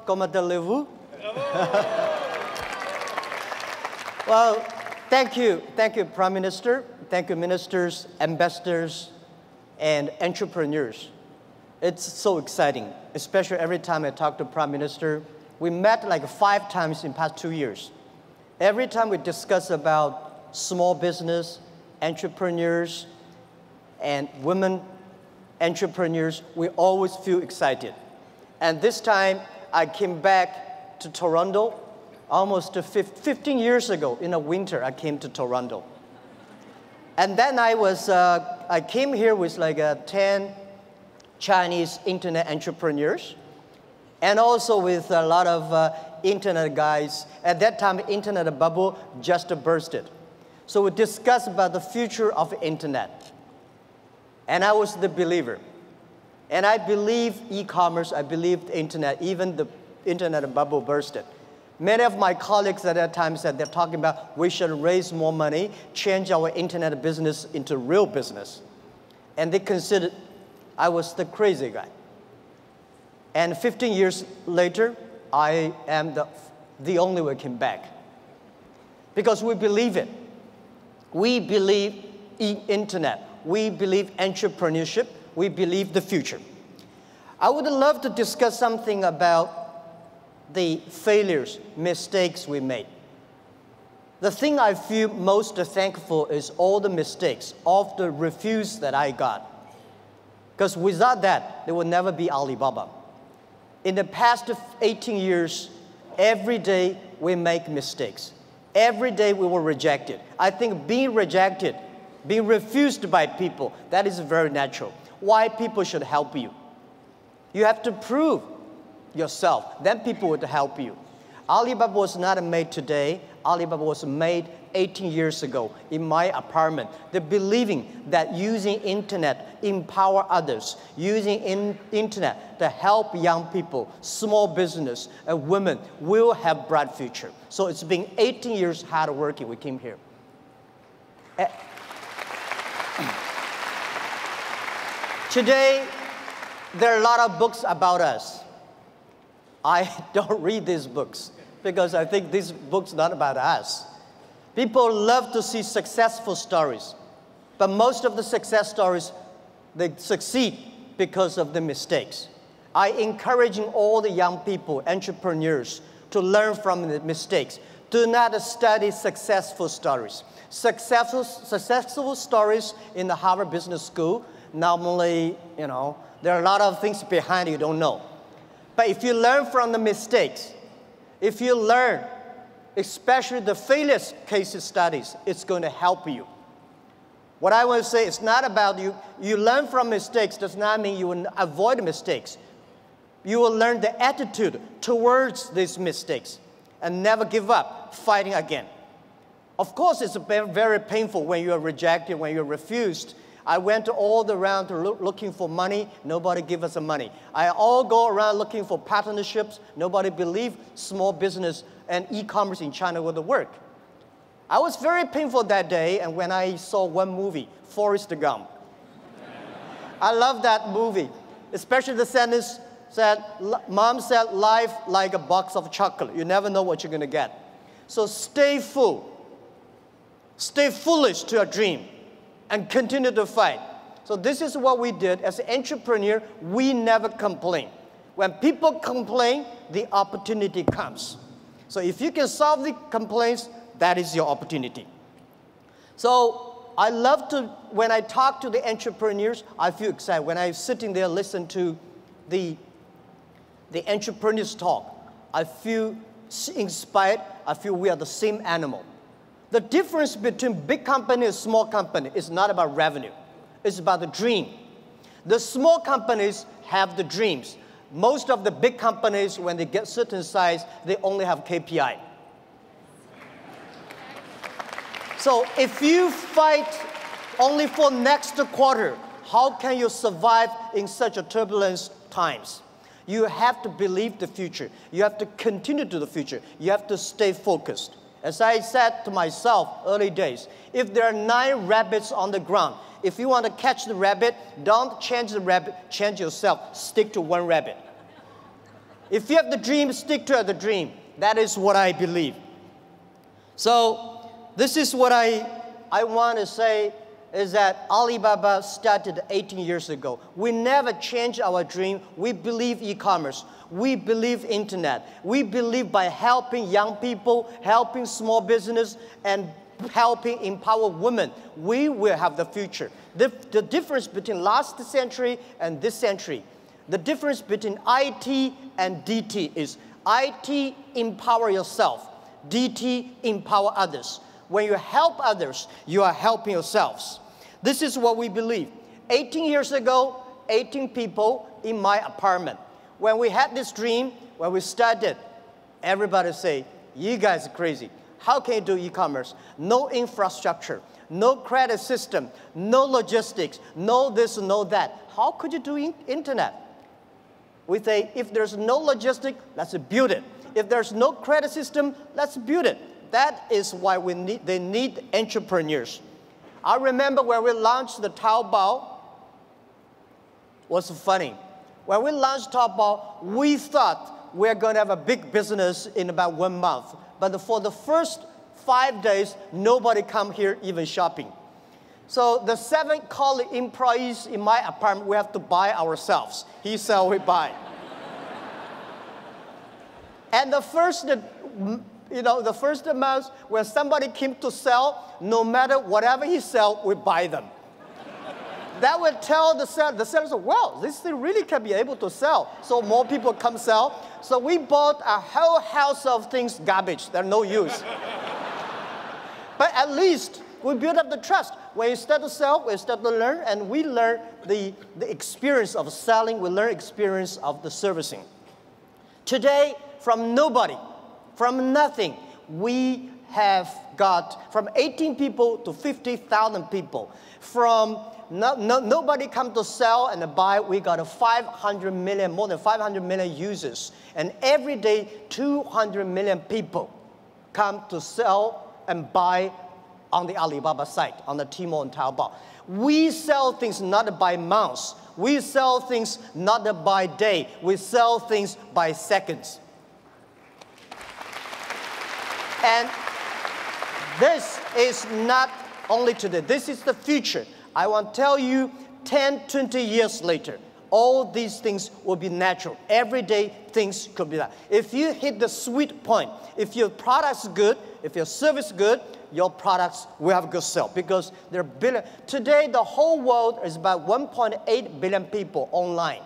comment allez-vous? Well, thank you, Prime Minister. Thank you, ministers, ambassadors, and entrepreneurs. It's so exciting, especially every time I talk to Prime Minister. We met like 5 times in the past 2 years. Every time we discuss about small business, entrepreneurs, and women entrepreneurs, we always feel excited. And this time, I came back to Toronto. Almost 15 years ago, in the winter, I came to Toronto. And then I came here with like 10 Chinese internet entrepreneurs, and also with a lot of internet guys. At that time, the internet bubble just bursted. So we discussed about the future of the internet. And I was the believer. And I believe e-commerce, I believe the internet, even the internet bubble bursted. Many of my colleagues at that time said they're talking about we should raise more money, change our internet business into real business. And they considered I was the crazy guy. And 15 years later, I am the only one who came back. Because we believe it. We believe in internet. We believe entrepreneurship. We believe the future. I would love to discuss something about the failures, mistakes we made. The thing I feel most thankful is all the mistakes, all the refuse that I got. Because without that, there would never be Alibaba. In the past 18 years, every day we make mistakes. Every day we were rejected. I think being rejected, being refused by people, that is very natural. Why people should help you? You have to prove yourself, then people would help you. Alibaba was not made today. Alibaba was made 18 years ago in my apartment. The believing that using internet empower others, using internet to help young people, small business, and women will have bright future. So it's been 18 years hard working. We came here. Today, there are a lot of books about us. I don't read these books because I think these books are not about us. People love to see successful stories, but most of the success stories, they succeed because of the mistakes. I encouraging all the young people, entrepreneurs, to learn from the mistakes. Do not study successful stories. Successful stories in the Harvard Business School, normally, there are a lot of things behind you don't know. But if you learn from the mistakes, if you learn, especially the failure case studies, it's going to help you. What I want to say is not about you learn from mistakes does not mean you will avoid mistakes. You will learn the attitude towards these mistakes and never give up, fighting again. Of course, it's very painful when you are rejected, when you're refused. I went all around looking for money. Nobody give us the money. I all go around looking for partnerships. Nobody believed small business and e-commerce in China would work. I was very painful that day, and when I saw one movie, Forrest Gump. I love that movie, especially the sentence said, Mom said, life like a box of chocolate. You never know what you're going to get. So stay full. Stay foolish to your dream. And continue to fight. So this is what we did. As an entrepreneur, we never complain. When people complain, the opportunity comes. So if you can solve the complaints, that is your opportunity. So I love to, when I talk to the entrepreneurs, I feel excited. When I'm sitting there, listen to the entrepreneurs talk, I feel inspired. I feel we are the same animal. The difference between big company and small company is not about revenue. It's about the dream. The small companies have the dreams. Most of the big companies, when they get certain size, they only have KPI. So if you fight only for next quarter, how can you survive in such a turbulent times? You have to believe the future. You have to continue to the future. You have to stay focused. As I said to myself early days, if there are 9 rabbits on the ground, if you want to catch the rabbit, don't change the rabbit, change yourself. Stick to one rabbit. If you have the dream, stick to the dream. That is what I believe. So this is what I want to say is that Alibaba started 18 years ago. We never changed our dream. We believe e-commerce. We believe internet. We believe by helping young people, helping small business, and helping empower women, we will have the future. The difference between last century and this century, the difference between IT and DT is IT, empower yourself. DT, empower others. When you help others, you are helping yourselves. This is what we believe. 18 years ago, 18 people in my apartment. When we had this dream, when we started, everybody say, you guys are crazy. How can you do e-commerce? No infrastructure, no credit system, no logistics, no this, no that. How could you do internet? We say, if there's no logistics, let's build it. If there's no credit system, let's build it. That is why they need entrepreneurs. I remember when we launched the Taobao, was funny. When we launched Taobao, we thought we're going to have a big business in about 1 month. But for the first 5 days, nobody come here even shopping. So the 7 colleague employees in my apartment, we have to buy ourselves. He sell, we buy. And the first month when somebody came to sell, no matter whatever he sell, we buy them. That would tell the sellers, well, this thing really can be able to sell. So more people come sell. So we bought a whole house of things, garbage, they're no use. But at least we build up the trust. When you start to sell, we start to learn, and we learn the experience of selling, we learn experience of the servicing. Today, from nobody, from nothing, we have got from 18 people to 50,000 people. From nobody come to sell and buy, we got 500 million, more than 500 million users. And every day, 200 million people come to sell and buy on the Alibaba site, on the Tmall and Taobao. We sell things not by months. We sell things not by day. We sell things by seconds. And this is not only today. This is the future. I want to tell you, 10, 20 years later, all these things will be natural. Every day, things could be that. If you hit the sweet point, if your product's good, if your service is good, your products will have a good sale because there are billion. Today, the whole world is about 1.8 billion people online,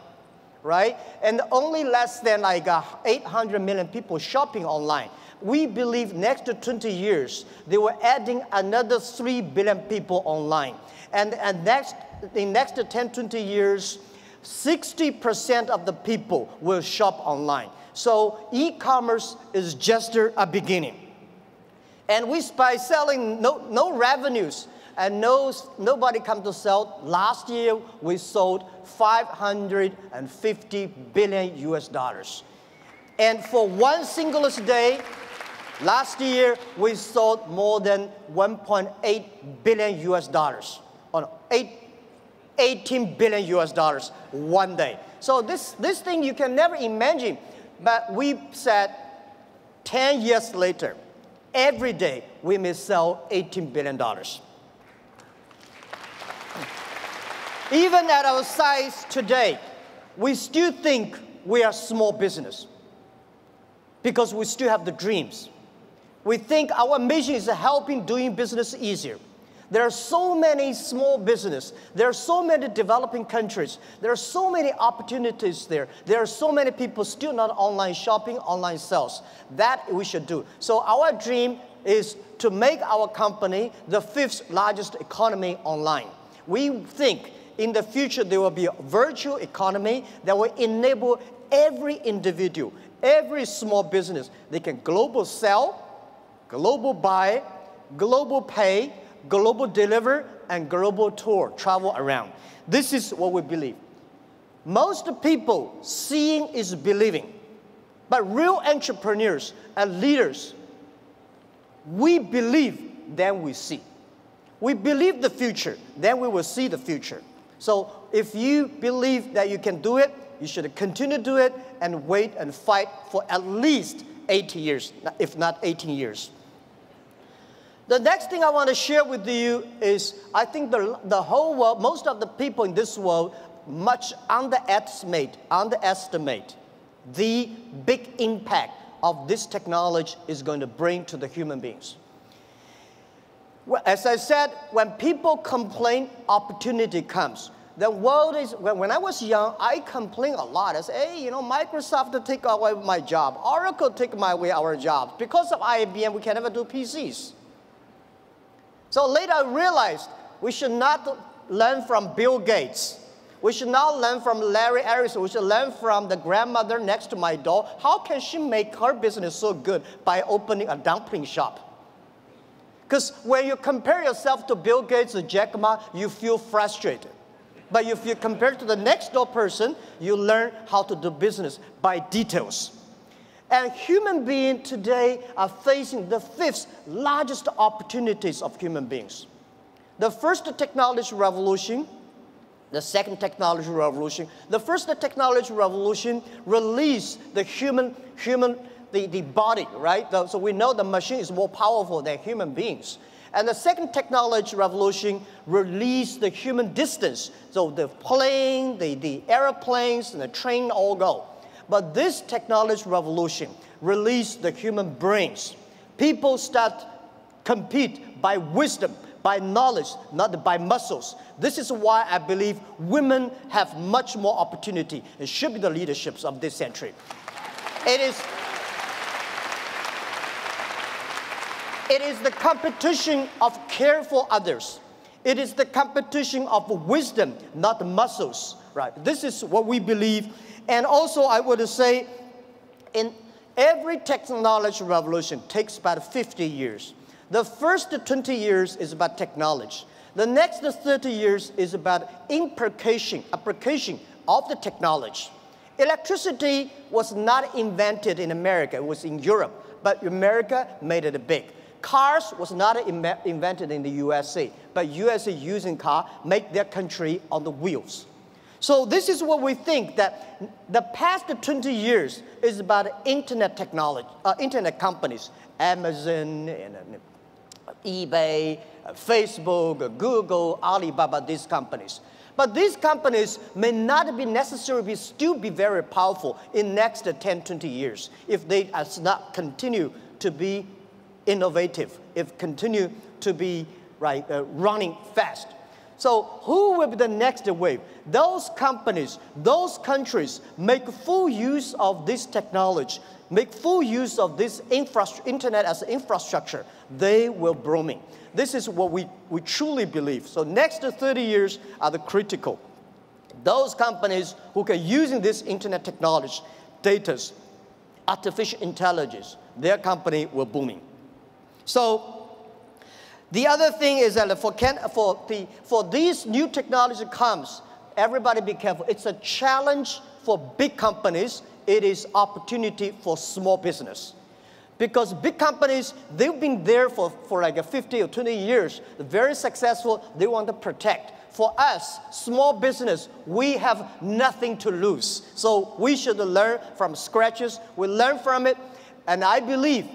right? And only less than like 800 million people shopping online. We believe next to 20 years, they were adding another 3 billion people online. And in next 10, 20 years, 60% of the people will shop online. So e-commerce is just a beginning. And by selling no revenues and nobody come to sell, last year we sold 550 billion US dollars. And for one single day, last year we sold more than 1.8 billion US dollars. On 18 billion US dollars one day. So this thing you can never imagine. But we said 10 years later, every day we may sell $18 billion. Even at our size today, we still think we are small business because we still have the dreams. We think our mission is helping doing business easier. There are so many small businesses. There are so many developing countries. There are so many opportunities there. There are so many people still not online shopping, online sales. That we should do. So our dream is to make our company the 5th largest economy online. We think in the future there will be a virtual economy that will enable every individual, every small business. They can global sell, global buy, global pay, global deliver, and global tour, travel around. This is what we believe. Most people, seeing is believing. But real entrepreneurs and leaders, we believe, then we see. We believe the future, then we will see the future. So if you believe that you can do it, you should continue to do it and wait and fight for at least 80 years, if not 18 years. The next thing I want to share with you is I think the whole world, most of the people in this world, much underestimate the big impact of this technology is going to bring to the human beings. Well, as I said, when people complain, opportunity comes. The world is, when I was young, I complained a lot. I said, hey, you know, Microsoft to take away my job. Oracle take away our jobs. Because of IBM, we can never do PCs. So later I realized we should not learn from Bill Gates. We should not learn from Larry Ellison. We should learn from the grandmother next to my door. How can she make her business so good by opening a dumpling shop? Because when you compare yourself to Bill Gates or Jack Ma, you feel frustrated. But if you compare to the next door person, you learn how to do business by details. And human beings today are facing the 5th largest opportunities of human beings. The first technology revolution, the second technology revolution. The first technology revolution released the body, right? So we know the machine is more powerful than human beings. And the second technology revolution released the human distance. So the plane, the airplanes, and the train all go. But this technology revolution released the human brains. People start compete by wisdom, by knowledge, not by muscles. This is why I believe women have much more opportunity and should be the leaderships of this century. It is the competition of care for others. It is the competition of wisdom, not muscles. Right? This is what we believe. And also, I would say, in every technology revolution takes about 50 years. The first 20 years is about technology. The next 30 years is about application of the technology. Electricity was not invented in America, it was in Europe, but America made it big. Cars was not invented in the USA, but USA using car make their country on the wheels. So this is what we think, that the past 20 years is about internet technology, internet companies, Amazon, and eBay, Facebook, Google, Alibaba, these companies. But these companies may not be necessarily still be very powerful in next 10, 20 years if they not continue to be innovative, if continue to be running fast. So who will be the next wave? Those companies, those countries make full use of this technology, make full use of this internet as infrastructure. They will blooming. This is what we truly believe. So next 30 years are the critical. Those companies who can using this internet technology, data, artificial intelligence, their company will booming. So the other thing is that for these new technology comes, everybody be careful. It's a challenge for big companies. It is opportunity for small business. Because big companies, they've been there for like 50 or 20 years, very successful, they want to protect. For us, small business, we have nothing to lose. So we should learn from scratches. We learn from it. And I believe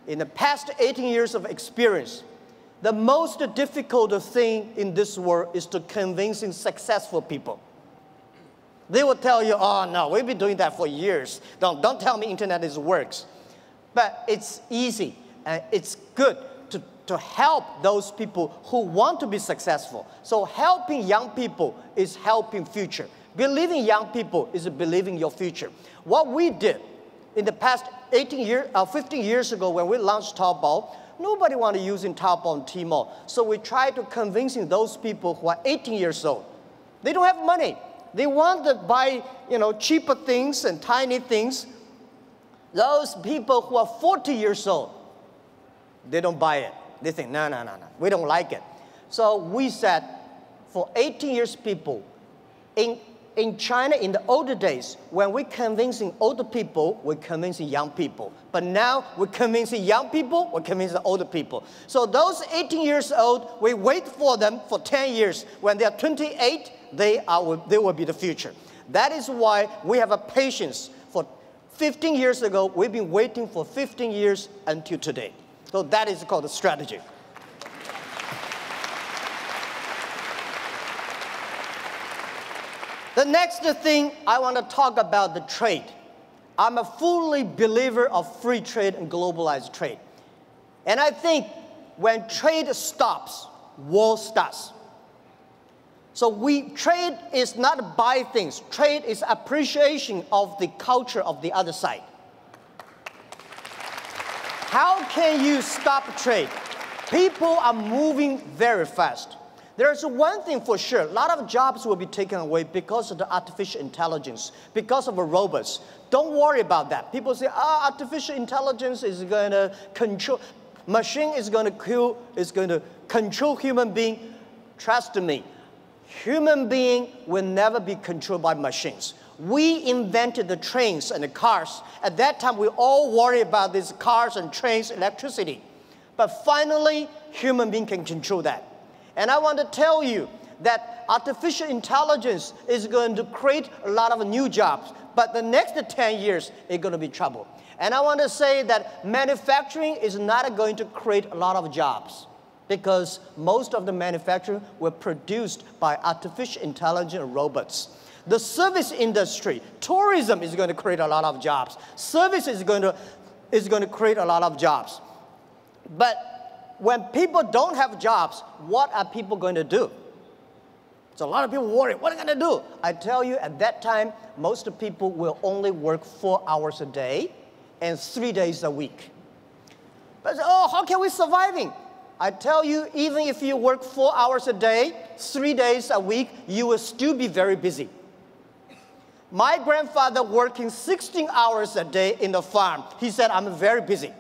in the past 18 years of experience, the most difficult thing in this world is to convincing successful people. They will tell you, oh no, we've been doing that for years. Don't tell me internet works. But it's easy and it's good to help those people who want to be successful. So helping young people is helping future. Believing young people is believing your future. What we did in the past 15 years ago when we launched Taobao, nobody wanted using Taobao and Tmall. So we tried to convincing those people who are 18 years old. They don't have money. They want to buy, cheaper things and tiny things. Those people who are 40 years old, they don't buy it. They think, no, we don't like it. So we said, for 18 years people, in China, in the older days, when we're convincing older people, we're convincing young people. But now, we're convincing young people, we're convincing older people. So those 18 years old, we wait for them for 10 years. When they are 28, they will be the future. That is why we have a patience. For 15 years ago, we've been waiting for 15 years until today. So that is called a strategy. The next thing I want to talk about the trade. I'm a fully believer of free trade and globalized trade. And I think when trade stops, war starts. So trade is not buy things. Trade is appreciation of the culture of the other side. How can you stop trade? People are moving very fast. There's one thing for sure. A lot of jobs will be taken away because of the artificial intelligence, because of the robots. Don't worry about that. People say, artificial intelligence is going to control, machine is going to control human being. Trust me, human being will never be controlled by machines. We invented the trains and the cars. At that time, we all worry about these cars and trains, electricity. But finally, human being can control that. And I want to tell you that artificial intelligence is going to create a lot of new jobs. But the next 10 years, it's going to be trouble. And I want to say that manufacturing is not going to create a lot of jobs, because most of the manufacturing were produced by artificial intelligence robots. The service industry, tourism is going to create a lot of jobs. Service is going to create a lot of jobs. But when people don't have jobs, what are people going to do? So a lot of people worry, what are they going to do? I tell you, at that time, most people will only work 4 hours a day and 3 days a week. But how can we surviving? I tell you, even if you work 4 hours a day, 3 days a week, you will still be very busy. My grandfather working 16 hours a day in the farm. He said, I'm very busy.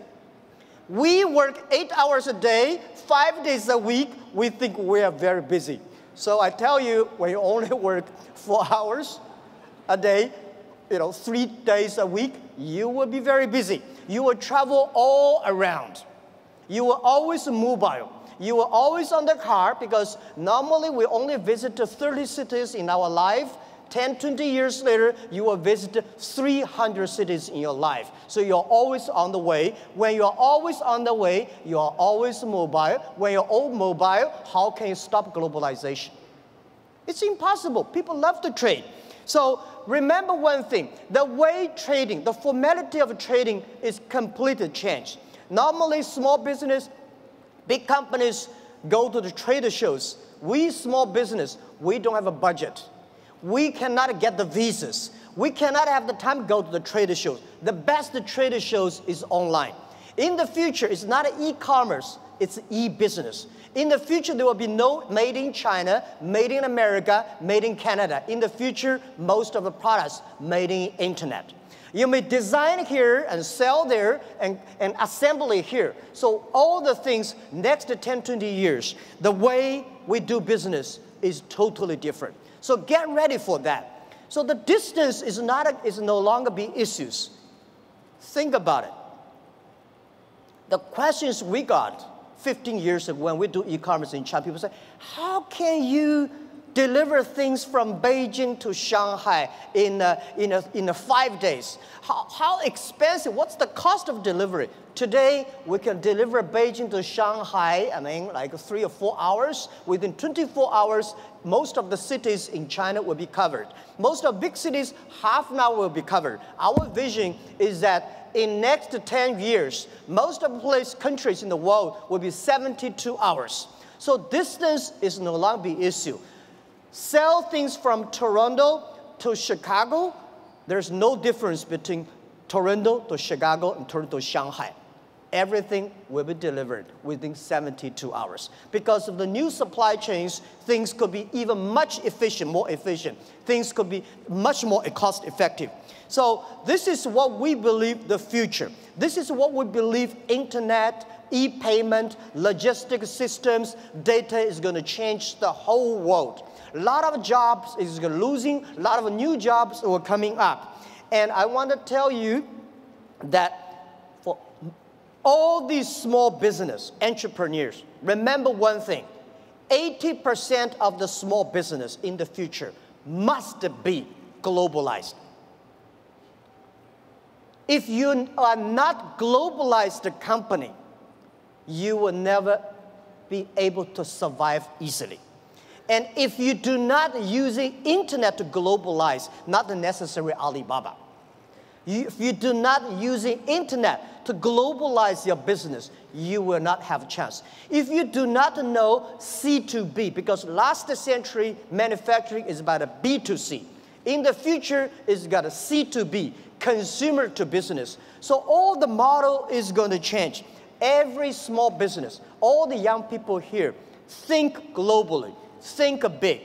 We work 8 hours a day, 5 days a week. We think we are very busy. So I tell you, when you only work 4 hours a day, 3 days a week, you will be very busy. You will travel all around. You will always mobile. You will always on the car, because normally we only visit 30 cities in our life. 10, 20 years later, you will visit 300 cities in your life. So you're always on the way. When you're always on the way, you're always mobile. When you're all mobile, how can you stop globalization? It's impossible. People love to trade. So remember one thing. The way trading, the formality of trading is completely changed. Normally, small business, big companies go to the trade shows. We small business, we don't have a budget. We cannot get the visas. We cannot have the time to go to the trade shows. The best trade shows is online. In the future, it's not e-commerce, it's e-business. In the future, there will be no made in China, made in America, made in Canada. In the future, most of the products made in internet. You may design here and sell there and assemble it here. So all the things, next 10, 20 years, the way we do business is totally different. So get ready for that. So the distance is no longer be issues. Think about it. The questions we got 15 years ago when we do e-commerce in China, people say, how can you deliver things from Beijing to Shanghai in 5 days? How expensive? What's the cost of delivery? Today, we can deliver Beijing to Shanghai, like 3 or 4 hours. Within 24 hours, most of the cities in China will be covered. Most of big cities, half an hour will be covered. Our vision is that in next 10 years, most of the countries in the world will be 72 hours. So distance is no longer the issue. Sell things from Toronto to Chicago, there's no difference between Toronto to Chicago and Toronto to Shanghai. Everything will be delivered within 72 hours. Because of the new supply chains, things could be even much efficient, more efficient. Things could be much more cost effective. So this is what we believe the future. This is what we believe internet, e-payment, logistic systems, data is going to change the whole world. A lot of jobs is losing, a lot of new jobs are coming up. And I want to tell you that for all these small business entrepreneurs, remember one thing, 80% of the small business in the future must be globalized. If you are not globalized company, you will never be able to survive easily. And if you do not use the internet to globalize, not the necessary Alibaba. If you do not use the internet to globalize your business, you will not have a chance. If you do not know C2B, because last century manufacturing is about a B2C. In the future, it's got a C2B, consumer to business. So all the model is going to change. Every small business, all the young people here, think globally, think big.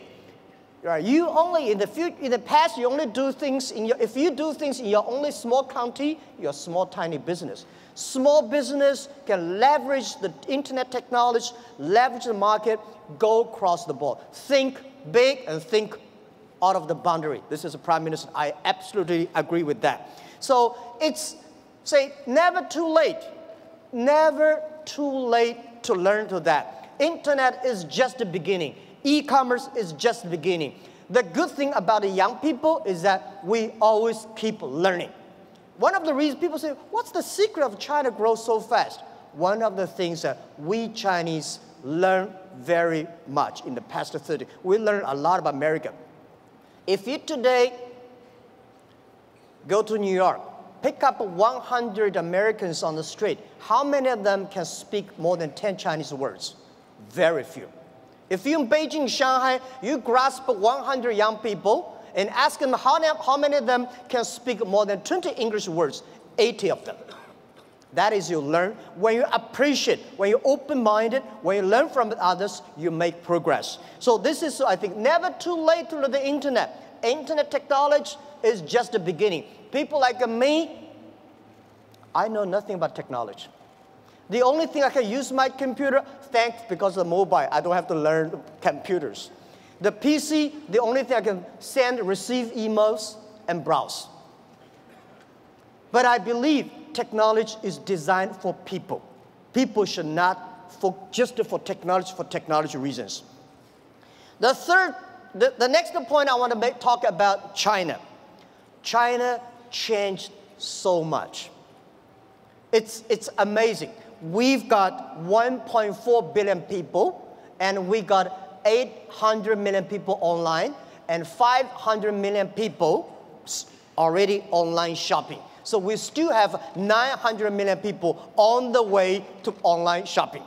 Right? You only in the past you only do things if you do things in your only small county, you're a small tiny business. Small business can leverage the internet technology, leverage the market, go across the board. Think big and think out of the boundary. This is a Prime Minister. I absolutely agree with that. So it's never too late. Never too late to learn to that. Internet is just the beginning. E-commerce is just the beginning. The good thing about the young people is that we always keep learning. One of the reasons people say, what's the secret of China grow so fast? One of the things that we Chinese learn very much in the past 30. We learn a lot about America. If you today go to New York, pick up 100 Americans on the street, how many of them can speak more than 10 Chinese words? Very few. If you're in Beijing, Shanghai, you grasp 100 young people and ask them how many of them can speak more than 20 English words, 80 of them. That is you learn. When you appreciate, when you're open-minded, when you learn from others, you make progress. So this is, I think, never too late to learn the internet. Internet technology is just the beginning. People like me, I know nothing about technology. The only thing I can use my computer, thanks because of the mobile, I don't have to learn computers. The PC, the only thing I can send, receive emails, and browse. But I believe technology is designed for people. People should not just for technology reasons. The next point I want to talk about China. China changed so much. It's amazing. We've got 1.4 billion people, and we got 800 million people online, and 500 million people already online shopping. So we still have 900 million people on the way to online shopping.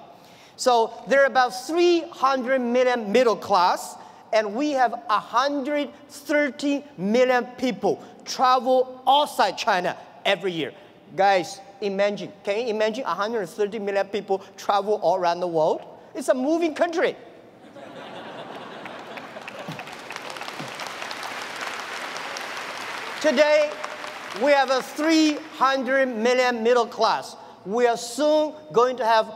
So there are about 300 million middle class, and we have 130 million people travel outside China every year. Guys, imagine, can you imagine 130 million people travel all around the world? It's a moving country. Today, we have a 300 million middle class. We are soon going to have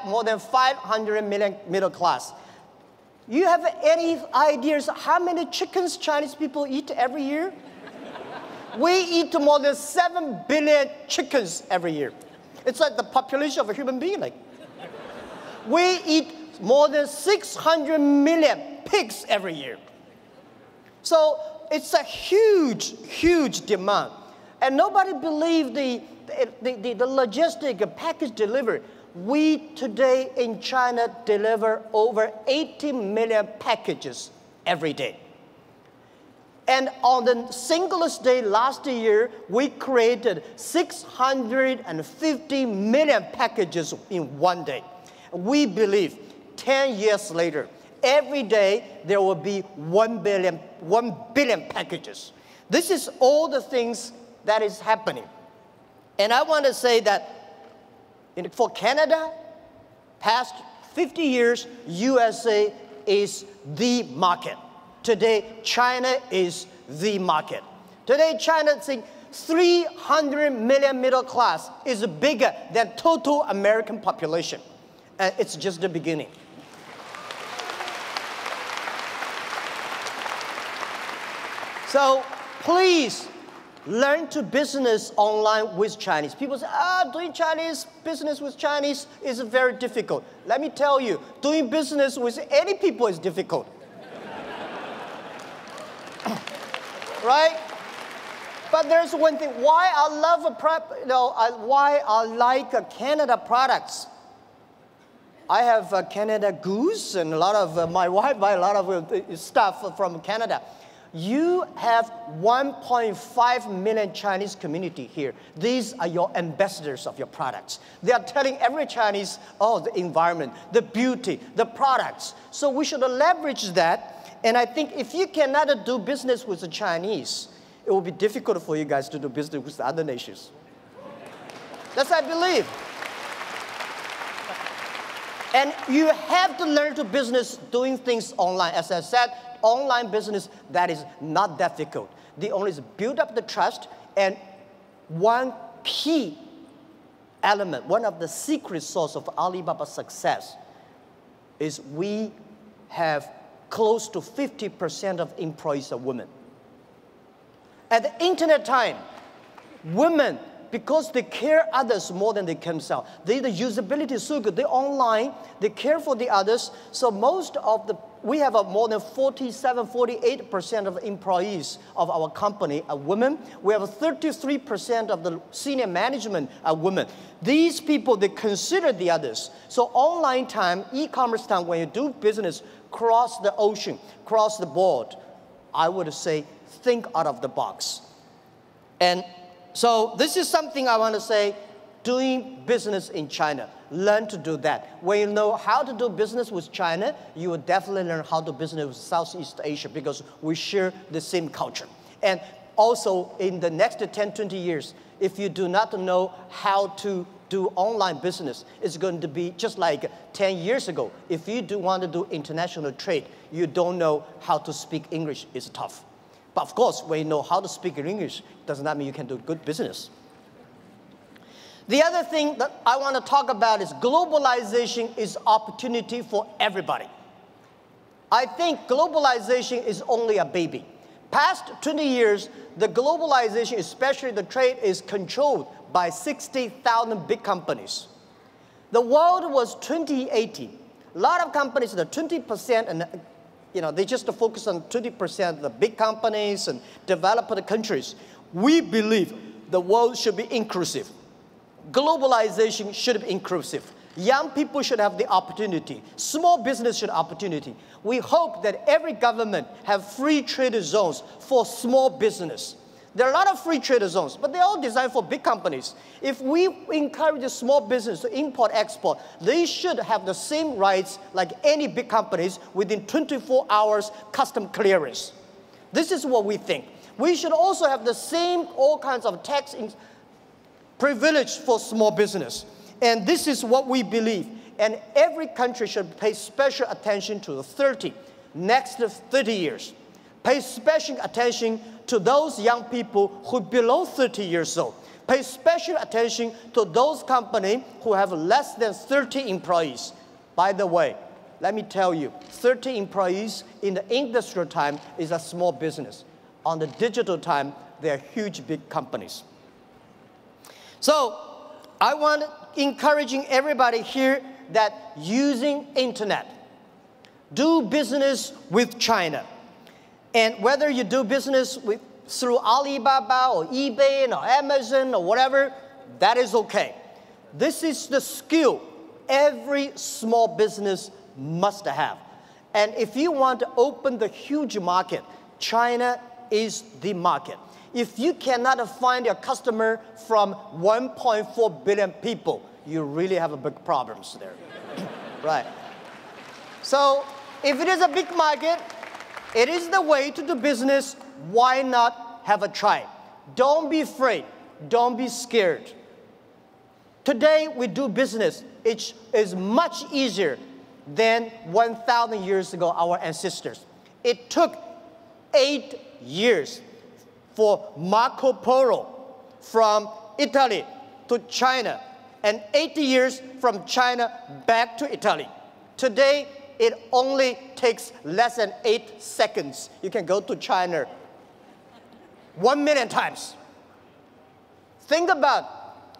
more than 500 million middle class. You have any ideas how many chickens Chinese people eat every year? We eat more than 7 billion chickens every year. It's like the population of a human being. We eat more than 600 million pigs every year. So it's a huge, huge demand. And nobody believed the logistic package delivery. We today in China deliver over 80 million packages every day. And on the singlest day last year, we created 650 million packages in one day. We believe 10 years later, every day there will be 1 billion packages. This is all the things that is happening. And I want to say that for Canada, past 50 years, USA is the market. Today, China is the market. Today, China, 300 million middle class is bigger than total American population. And it's just the beginning. So please learn to business online with Chinese. People say, doing Chinese business with Chinese is very difficult. Let me tell you, doing business with any people is difficult. right? But there's one thing, why I love why I like Canada products. I have Canada Goose, and a lot of my wife buy a lot of stuff from Canada. You have 1.5 million Chinese community here. These are your ambassadors of your products. They are telling every Chinese, oh, the environment, the beauty, the products. So we should leverage that. And I think if you cannot do business with the Chinese, it will be difficult for you guys to do business with the other nations. That's what I believe. And you have to learn to business doing things online. As I said, online business, that is not difficult. The only is build up the trust, and one key element, one of the secret source of Alibaba's success is we have close to 50% of employees are women. At the internet time, women, because they care others more than they care themselves. The usability is so good. They're online. They care for the others. So we have more than 47, 48% of employees of our company are women. We have 33% of the senior management are women. These people, they consider the others. So online time, e-commerce time, when you do business cross the ocean, cross the board, I would say think out of the box. And so this is something I want to say, doing business in China. Learn to do that. When you know how to do business with China, you will definitely learn how to do business with Southeast Asia because we share the same culture. And also in the next 10, 20 years, if you do not know how to do online business, it's going to be just like 10 years ago. If you do want to do international trade, you don't know how to speak English, it's tough. But of course, when you know how to speak English, does not mean you can do good business. The other thing that I want to talk about is globalization is opportunity for everybody. I think globalization is only a baby. Past 20 years, the globalization, especially the trade, is controlled by 60,000 big companies. The world was 2080. A lot of companies, the 20%, and they just focus on 20% of the big companies and developed countries. We believe the world should be inclusive. Globalization should be inclusive. Young people should have the opportunity. Small business should have opportunity. We hope that every government have free trade zones for small business. There are a lot of free trade zones, but they're all designed for big companies. If we encourage the small business to import, export, they should have the same rights like any big companies within 24 hours custom clearance. This is what we think. We should also have the same all kinds of tax privilege for small business. And this is what we believe. And every country should pay special attention to the next 30 years. Pay special attention to those young people who are below 30 years old. Pay special attention to those companies who have less than 30 employees. By the way, let me tell you, 30 employees in the industrial time is a small business. On the digital time, they're huge, big companies. So I want encouraging everybody here that using internet, do business with China. And whether you do business through Alibaba or eBay or Amazon or whatever, that is okay. This is the skill every small business must have. And if you want to open the huge market, China is the market. If you cannot find a customer from 1.4 billion people, you really have a big problems there. Right. So if it is a big market, it is the way to do business. Why not have a try? Don't be afraid. Don't be scared. Today, we do business. It is much easier than 1,000 years ago, our ancestors. It took 8 years for Marco Polo from Italy to China, and 80 years from China back to Italy. Today, it only takes less than 8 seconds. You can go to China 1 million times. Think about,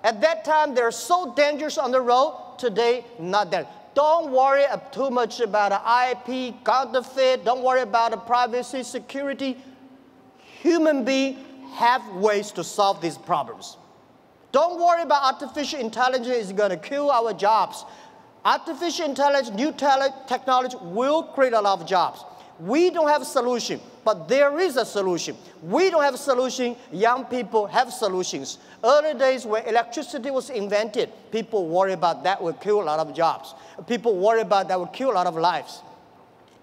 at that time, they're so dangerous on the road. Today, not that. Don't worry too much about IP, counterfeit. Don't worry about privacy, security. human beings have ways to solve these problems. Don't worry about artificial intelligence is going to kill our jobs. Artificial intelligence, new technology will create a lot of jobs. We don't have a solution, but there is a solution. We don't have a solution, young people have solutions. Early days when electricity was invented, people worry about that will kill a lot of jobs. People worry about that will kill a lot of lives.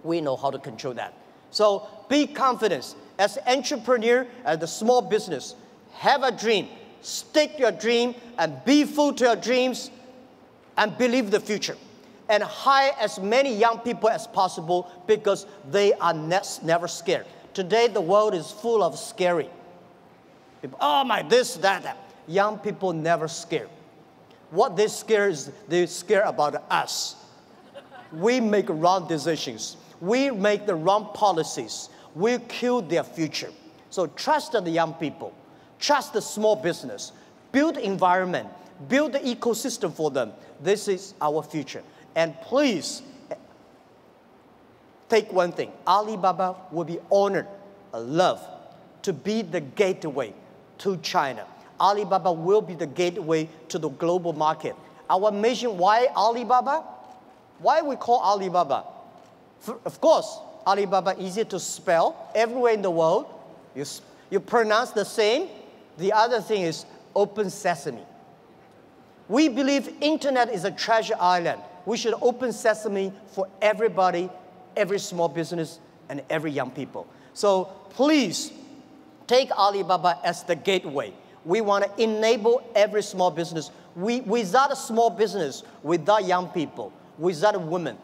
We know how to control that. So be confident. As an entrepreneur, as a small business, have a dream. Stick to your dream and be full to your dreams and believe the future. And hire as many young people as possible because they are never scared. Today, the world is full of scary people. Oh my, this, that. Young people never scared. What they scare is they scare about us. We make wrong decisions. We make the wrong policies. We kill their future. So trust the young people. Trust the small business. Build environment. Build the ecosystem for them. This is our future. And please, take one thing. Alibaba will be honored, loved, to be the gateway to China. Alibaba will be the gateway to the global market. Our mission, why Alibaba? Why we call Alibaba? Of course, Alibaba easy to spell. Everywhere in the world, you pronounce the same. The other thing is open sesame. We believe internet is a treasure island. We should open sesame for everybody, every small business, and every young people. So please take Alibaba as the gateway. We want to enable every small business. Without a small business, without young people, without women,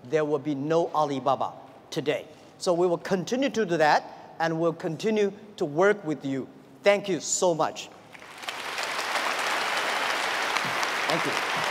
there will be no Alibaba today. So we will continue to do that, and we'll continue to work with you. Thank you so much. Thank you.